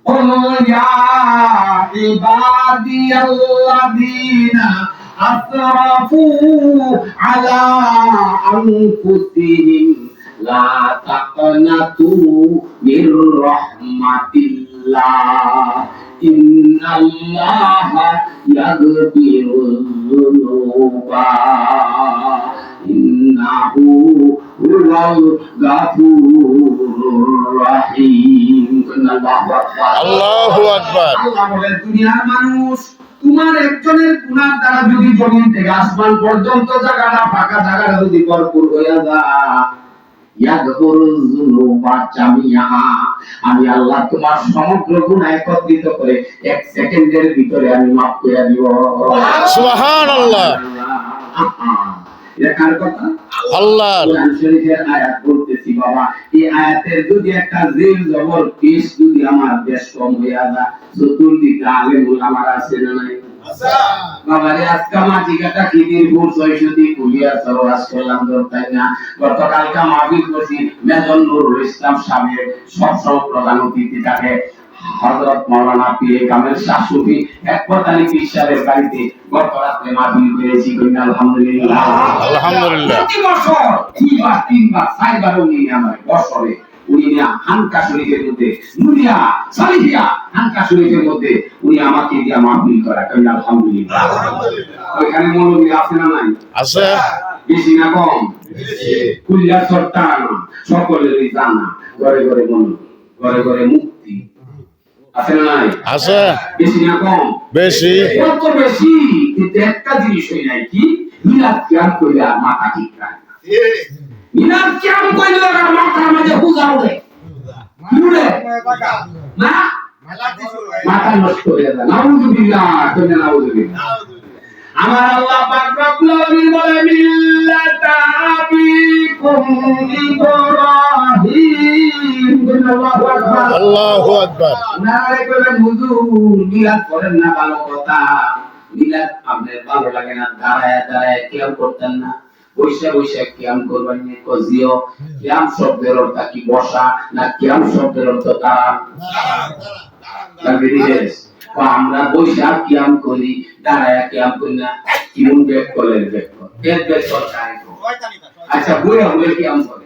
قل يا عبادي الذين أسرفوا على أنفسهم لا تقنطوا من رحمة الله إن الله يغفر الذنوب إنه هو الغفور الرحيم আল্লাহু আকবার। আল্লাহ বলেন, দুনিয়ার মানুষ, তোমার একজনের গুনাহ দ্বারা যদি জমিন থেকে আসমান পর্যন্ত জায়গাটা ফাঁকা জায়গাটা যদি ভরপুর হয়ে যায়, ইয়াগফিরুয যুনুবা জামিআ, আমি আল্লাহ তোমার সমগ্র গুনাহ একত্রিত করে এক সেকেন্ডের ভিতরে আমি মাফ করে দিব। সুবহানাল্লাহ। এটা কার কথা? আল্লাহ। কোরআন শরীফের আয়াত বলতেছি বাবা, এই আয়াতের যদি একটা জিল জবর পেশ যদি আমার বেশ কম হইয়া যায়, চতুর্দিকে আলেম ওলামারা আছে না নাই? আছে বাবা রে। আজকে মাটিকাটা খিদিরপুর ৬০০ কুলিয়া সরওয়াজ করলাম দরকার না। গতকালকে মাহফিল করছি মেজর নুরুল ইসলাম সাহেব, সব প্রধান অতিথি থাকে হযরত মাওলানা পীর কামেল শাহ সুফি একপতালি পীরের বাড়িতে গত রাতে মাহফিল করেছি। আলহামদুলিল্লাহ আলহামদুলিল্লাহ। প্রতি বছর দুইবার তিনবার চারবার উনি আমার বছরে উনি হানকা শরীফের মধ্যে নুরিয়া সালিহিয়া হানকা শরীফের মধ্যে উনি আমাকে দিয়া মাহফিল করা। আলহামদুলিল্লাহ। ওইখানে মৌলবী আছে না নাই? আছে। বেশি না কম? বেশি। কুল্লা সরতান সকলেরই জানা, ঘরে ঘরে মৌলবী, ঘরে ঘরে মুক্তি আছে না নাই? আছে। বেশি না কম? বেশি। কত বেশি? কিন্তু একটা জিনিস হই নাই, কি মিলাদ কিয়াম কইলে আর মাথা ঠিক রাখে না। মিলাদ কিয়াম কইলে আর মাথার মাঝে হুজা উড়ে উড়ে না, মাথা নষ্ট হয়ে যায়। নাউযুবিল্লাহ, কইলে নাউযুবিল্লাহ। আমার আল্লাহ পাক রব্বুল আলামিন বলে, মিল্লাতা আবিকুম ইব্রাহিম। আল্লাহু আকবার, আল্লাহু আকবার। নারে কইলেন হুজুর মিলাদ করেন না, ভালো কথা। মিলাদ আপনার ভালো লাগে না, দাঁড়ায় দাঁড়ায় কিয়াম করতেন না, বৈশা বৈশা কিয়াম করবেন না। কজিও কিয়াম শব্দের অর্থ কি বসা, না কিয়াম শব্দের অর্থ দাঁড়ান? আমরা বৈশা কিয়াম করি, দাঁড়ায় কিয়াম করি না। কিমন ব্যাক করেন, ব্যাক কর, ব্যাক কর। আচ্ছা বইয়া বলে কিয়াম করে